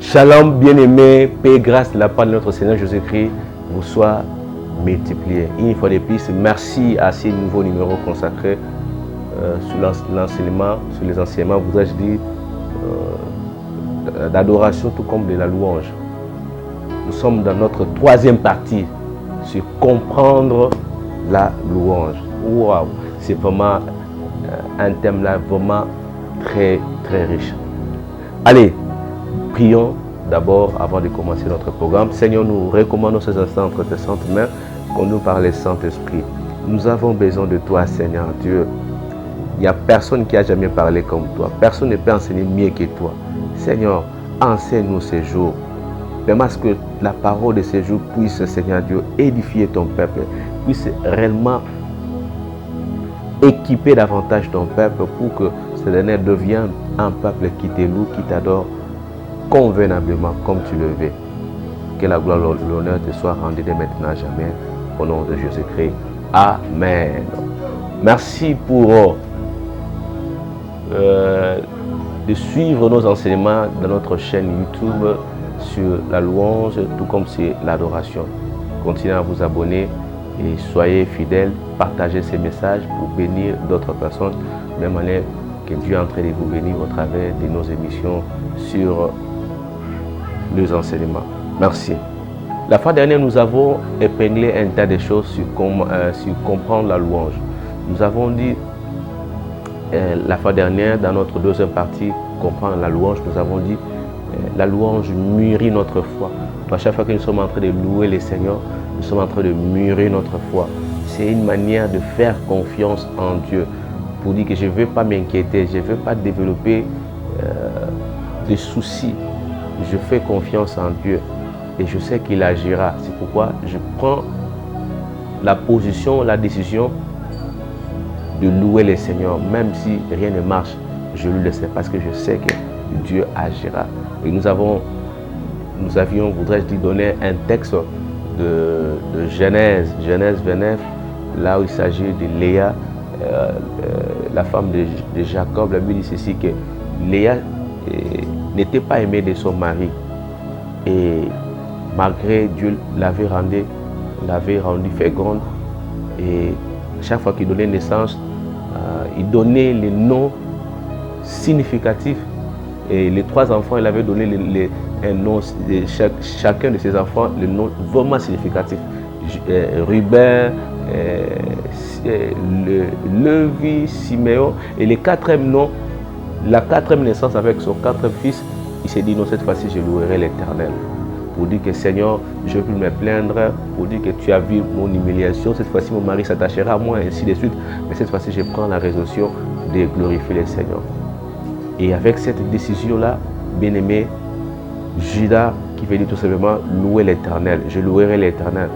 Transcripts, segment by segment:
Shalom, bien-aimés, paix, grâce de la part de notre Seigneur Jésus-Christ vous soit multiplié. Une fois de plus, merci à ces nouveaux numéros consacrés sur l'enseignement, sur les enseignements, voudrais-je dire, d'adoration tout comme de la louange. Nous sommes dans notre troisième partie sur comprendre la louange. Waouh, c'est vraiment un thème là vraiment très riche. Allez, prions d'abord avant de commencer notre programme. Seigneur, nous recommandons ces instants entre tes saintes mains, conduits par le Saint-Esprit. Nous avons besoin de toi, Seigneur Dieu. Il n'y a personne qui a jamais parlé comme toi. Personne ne peut enseigner mieux que toi. Seigneur, enseigne-nous ces jours. Permets que la parole de ces jours puisse, Seigneur Dieu, édifier ton peuple, puisse réellement équiper davantage ton peuple pour que ce dernier devienne un peuple qui te loue, qui t'adore convenablement comme tu le veux. Que la gloire et l'honneur te soient rendus dès maintenant à jamais. Au nom de Jésus-Christ. Amen. Merci pour de suivre nos enseignements dans notre chaîne YouTube sur la louange, tout comme c'est l'adoration. Continuez à vous abonner et soyez fidèles, partagez ces messages pour bénir d'autres personnes, de même manière que Dieu est en train de vous bénir au travers de nos émissions sur les enseignements. Merci. La fois dernière, nous avons épinglé un tas de choses sur comprendre la louange. Nous avons dit la fois dernière, dans notre deuxième partie, comprendre la louange, nous avons dit la louange mûrit notre foi. À chaque fois que nous sommes en train de louer le Seigneur, nous sommes en train de mûrir notre foi. C'est une manière de faire confiance en Dieu. Pour dire que je ne veux pas m'inquiéter, je ne veux pas développer des soucis. Je fais confiance en Dieu et je sais qu'il agira. C'est pourquoi je prends la position, la décision de louer le Seigneur. Même si rien ne marche, je le laisse parce que je sais que Dieu agira. Et nous avions, voudrais-je dire, donné un texte de Genèse 29, là où il s'agit de Léa, la femme de Jacob. La Bible dit ceci, que Léa n'était pas aimée de son mari. Et malgré Dieu l'avait rendu féconde. Et chaque fois qu'il donnait naissance, il donnait les noms significatifs. Et les trois enfants, il avait donné un nom, chacun de ses enfants, le nom vraiment significatif. Ruben, Lévi, Siméon. Et le quatrième nom, la quatrième naissance avec son quatrième fils, il s'est dit non, cette fois-ci je louerai l'Éternel. Pour dire que Seigneur, je ne peux me plaindre, pour dire que tu as vu mon humiliation, cette fois-ci mon mari s'attachera à moi, et ainsi de suite. Mais cette fois-ci, je prends la résolution de glorifier le Seigneur. Et avec cette décision-là, bien-aimé, Judas, qui veut dire tout simplement louer l'Éternel, je louerai l'Éternel.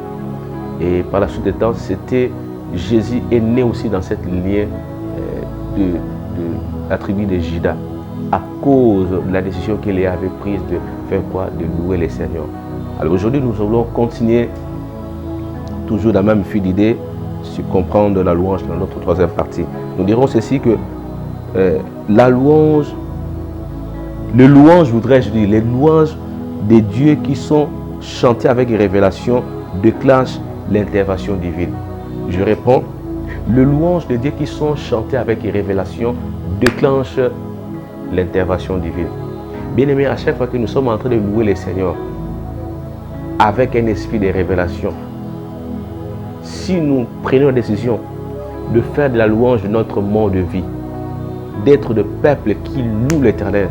Et par la suite des temps, c'était Jésus est né aussi dans cette lignée de la tribu de Judas, à cause de la décision qu'il avait prise de faire quoi? De louer le Seigneur. Alors aujourd'hui, nous allons continuer toujours dans la même fil d'idée sur comprendre la louange dans notre troisième partie. Nous dirons ceci que la louange, les louanges, voudrais-je dire, les louanges des dieux qui sont chantés avec révélation déclenchent l'intervention divine. Je réponds, les louanges des dieux qui sont chantés avec révélation déclenchent l'intervention divine. Bien aimé, à chaque fois que nous sommes en train de louer le Seigneur avec un esprit de révélation, si nous prenons la décision de faire de la louange de notre mode de vie, d'être de peuple qui loue l'Éternel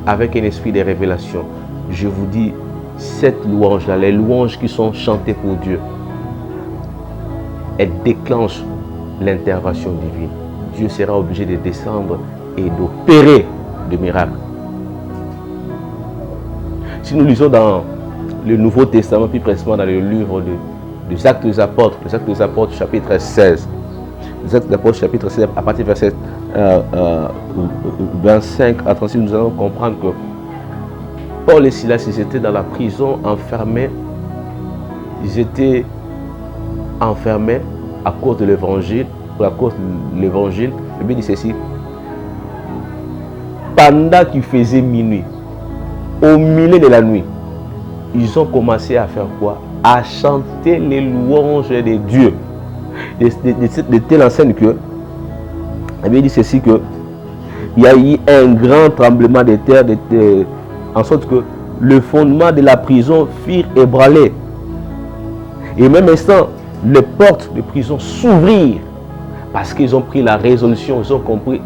avec un esprit de révélation, je vous dis, cette louange-là, les louanges qui sont chantées pour Dieu, elles déclenchent l'intervention divine. Dieu sera obligé de descendre et d'opérer des miracles. Si nous lisons dans le Nouveau Testament, plus précisément dans le livre des Actes des Apôtres, les Actes des Apôtres chapitre 16, les Actes des Apôtres chapitre 16, à partir du verset 25 à 36, nous allons comprendre que Paul et Silas, ils étaient dans la prison, enfermés. Ils étaient enfermés à cause de l'évangile, à cause de l'évangile. Le Bible dit ceci, pendant qu'il faisait minuit, au milieu de la nuit, ils ont commencé à faire quoi? À chanter les louanges de Dieu. De telle enseigne que, il avait dit ceci que il y a eu un grand tremblement de terre, en sorte que le fondement de la prison furent ébranlés. Et même instant, les portes de prison s'ouvrirent parce qu'ils ont pris la résolution, ils ont compris.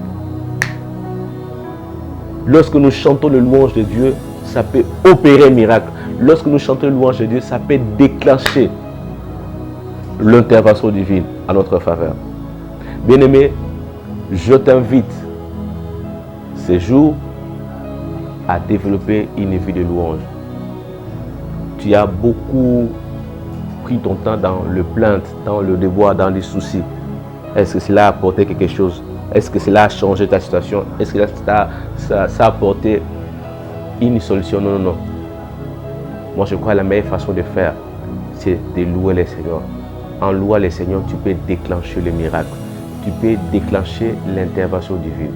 Lorsque nous chantons le louange de Dieu, ça peut opérer un miracle. Lorsque nous chantons le louange de Dieu, ça peut déclencher l'intervention divine à notre faveur. Bien-aimé, je t'invite ces jours à développer une vie de louange. Tu as beaucoup pris ton temps dans le plainte, dans le devoir, dans les soucis. Est-ce que cela a apporté quelque chose? Est-ce que cela a changé ta situation? Est-ce que ça a apporté une solution? Non, non, non. Moi, je crois que la meilleure façon de faire, c'est de louer le Seigneur. En louant le Seigneur, tu peux déclencher le miracle. Tu peux déclencher l'intervention divine.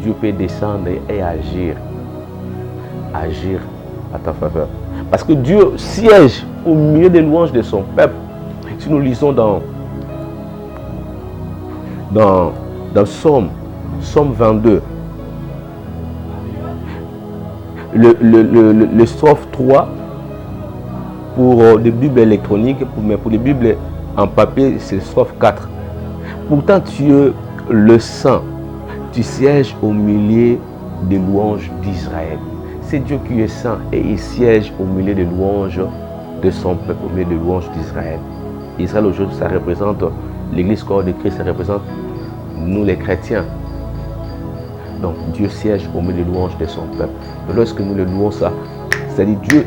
Dieu peut descendre et agir. Agir à ta faveur. Parce que Dieu siège au milieu des louanges de son peuple. Si nous lisons dans Psaume 22, le strophe 3, pour les Bibles électroniques, mais pour les Bibles en papier, c'est le strophe 4. Pourtant, Dieu le sent. Tu sièges au milieu des louanges d'Israël. C'est Dieu qui est saint et il siège au milieu des louanges de son peuple, au milieu des louanges d'Israël. Israël aujourd'hui, ça représente l'Église corps de Christ, ça représente nous les chrétiens. Donc Dieu siège au milieu des louanges de son peuple. Et lorsque nous le louons ça, c'est-à-dire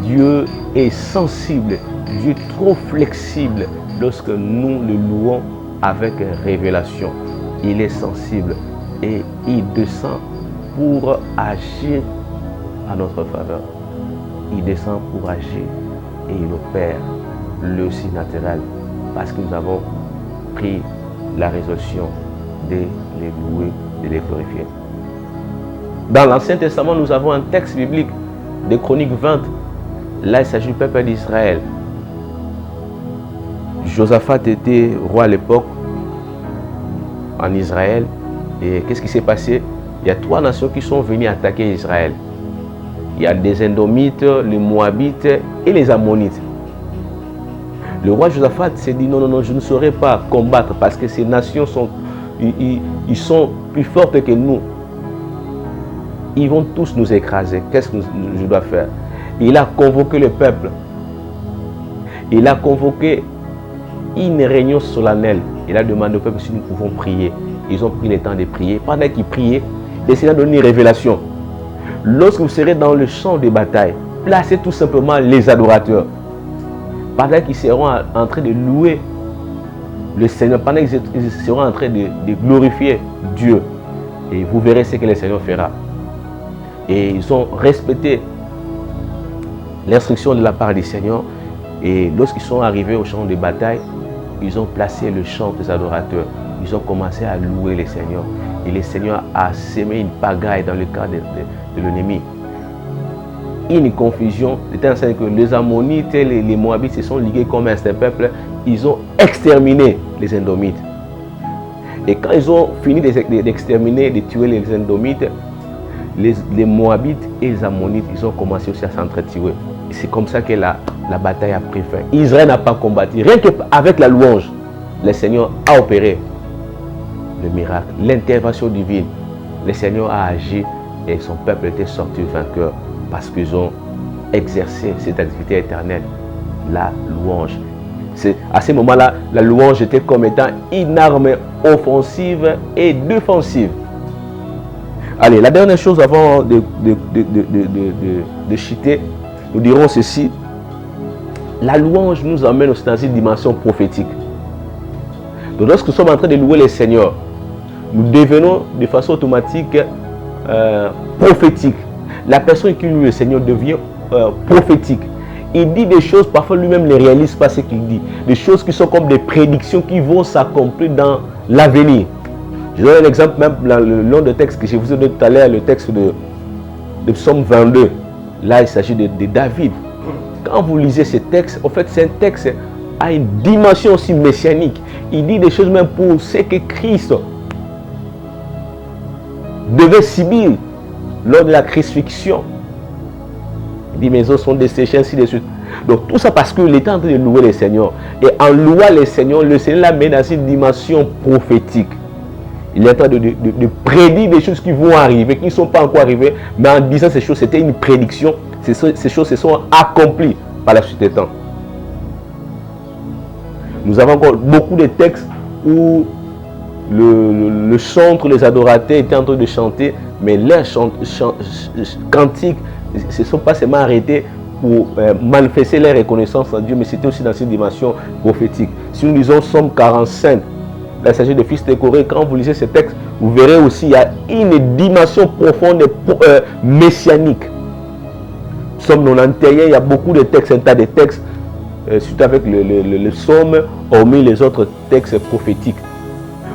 Dieu est sensible, Dieu est trop flexible lorsque nous le louons avec révélation. Il est sensible et il descend pour agir à notre faveur. Il descend pour agir et il opère le surnaturel parce que nous avons pris la résolution de les louer, de les glorifier. Dans l'Ancien Testament, nous avons un texte biblique de Chroniques 20. Là, il s'agit du peuple d'Israël. Josaphat était roi à l'époque en Israël. Et qu'est-ce qui s'est passé? Il y a 3 nations qui sont venues attaquer Israël. Il y a des Édomites, les Moabites et les Ammonites. Le roi Josaphat s'est dit non, non, non, je ne saurais pas combattre parce que ces nations sont, ils sont plus fortes que nous. Ils vont tous nous écraser. Qu'est-ce que je dois faire? Il a convoqué le peuple. Il a convoqué une réunion solennelle. Il a demandé au peuple si nous pouvons prier. Ils ont pris le temps de prier. Pendant qu'ils priaient, le Seigneur a donné une révélation. Lorsque vous serez dans le champ de bataille, placez tout simplement les adorateurs. Pendant qu'ils seront en train de louer le Seigneur, pendant qu'ils seront en train de glorifier Dieu. Et vous verrez ce que le Seigneur fera. Et ils ont respecté l'instruction de la part du Seigneur. Et lorsqu'ils sont arrivés au champ de bataille, ils ont placé le chant des adorateurs. Ils ont commencé à louer le Seigneur. Et le Seigneur a sémé une pagaille dans le cœur de l'ennemi. Une confusion, de telle sorte que les Ammonites et les Moabites se sont ligués comme un seul peuple. Ils ont exterminé les Édomites. Et quand ils ont fini d'exterminer, de tuer les Édomites, les Moabites et les Ammonites, ils ont commencé aussi à s'entretuer. C'est comme ça que la bataille a pris fin. Israël n'a pas combattu. Rien qu'avec la louange, le Seigneur a opéré le miracle, l'intervention divine. Le Seigneur a agi et son peuple était sorti vainqueur parce qu'ils ont exercé cette activité éternelle, la louange. À ce moment-là, la louange était comme étant une arme offensive et défensive. Allez, la dernière chose avant de chuter, nous dirons ceci. La louange nous emmène aussi dans une dimension prophétique. Donc lorsque nous sommes en train de louer le Seigneur, nous devenons de façon automatique prophétique. La personne qui loue le Seigneur devient prophétique. Il dit des choses, parfois lui-même ne réalise pas ce qu'il dit. Des choses qui sont comme des prédictions qui vont s'accomplir dans l'avenir. Je donne un exemple même dans le long de texte que je vous ai donné tout à l'heure, le texte le psaume 22. Là, il s'agit de David. Quand vous lisez ce texte, en fait, c'est un texte à une dimension aussi messianique. Il dit des choses même pour ce que Christ devait subir lors de la crucifixion. Il dit, mes os sont desséchés, ainsi de suite. Donc tout ça parce qu'il était en train de louer le Seigneur. Et en louant le Seigneur l'a mis dans une dimension prophétique. Il est en train de prédire des choses qui vont arriver, qui ne sont pas encore arrivées. Mais en disant ces choses, c'était une prédiction. Ces choses se sont accomplies par la suite des temps. Nous avons encore beaucoup de textes où le chantre, les adorateurs étaient en train de chanter, mais leurs cantiques ne se sont pas seulement arrêtés pour manifester leur reconnaissance en Dieu, mais c'était aussi dans une dimension prophétique. Si nous lisons Psaume 45, là il s'agit de fils de Corée, quand vous lisez ce texte, vous verrez aussi qu'il y a une dimension profonde messianique. Psaume 91, il y a beaucoup de textes, un tas de textes, surtout avec le psaume, hormis les autres textes prophétiques.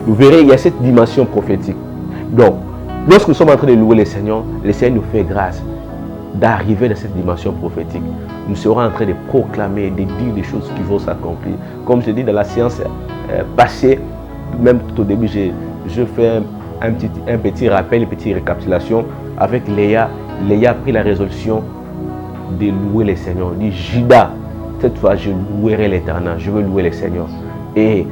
Vous verrez, il y a cette dimension prophétique. Donc, lorsque nous sommes en train de louer le Seigneur nous fait grâce d'arriver dans cette dimension prophétique. Nous serons en train de proclamer, de dire des choses qui vont s'accomplir. Comme je dis dans la séance passée, même tout au début, je fais un petit rappel, une petite récapitulation avec Léa. Léa a pris la résolution de louer le Seigneur. Il dit, Judas, cette fois je louerai l'Éternel, je veux louer le Seigneur. Et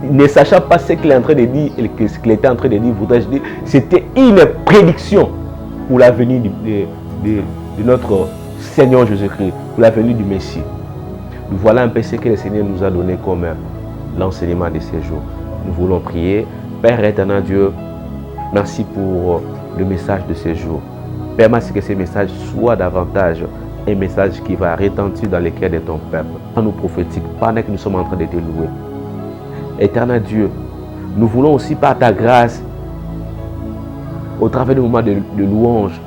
ne sachant pas ce qu'il est en train de dire, ce qu'il était en train de dire, voudrais-je dire, c'était une prédiction pour l'avenir de notre Seigneur Jésus-Christ, pour la venue du Messie. Voilà un peu ce que le Seigneur nous a donné comme l'enseignement de ces jours. Nous voulons prier. Père éternel Dieu, merci pour le message de ces jours. Permets que ce message soit davantage un message qui va retentir dans les cœurs de ton peuple. En nous prophétique, pendant que nous sommes en train de te louer. Éternel Dieu, nous voulons aussi par ta grâce, au travers du moment de louange,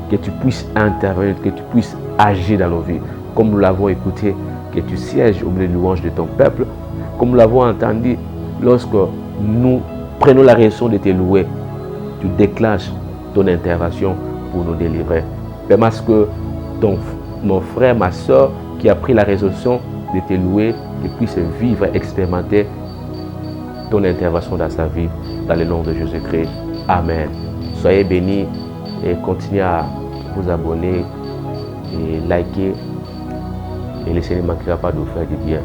que tu puisses intervenir, que tu puisses agir dans nos vies. Comme nous l'avons écouté, que tu sièges au milieu de louange de ton peuple. Comme nous l'avons entendu, lorsque nous prenons la résolution de te louer, tu déclenches ton intervention pour nous délivrer. Permets que mon frère, ma soeur, qui a pris la résolution de te louer, puisse vivre, expérimenter ton intervention dans sa vie, dans le nom de Jésus-Christ. Amen. Soyez bénis et continuez à vous abonner et liker. Et le Seigneur ne manquera pas de vous faire du bien.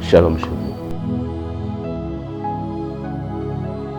Shalom, shalom.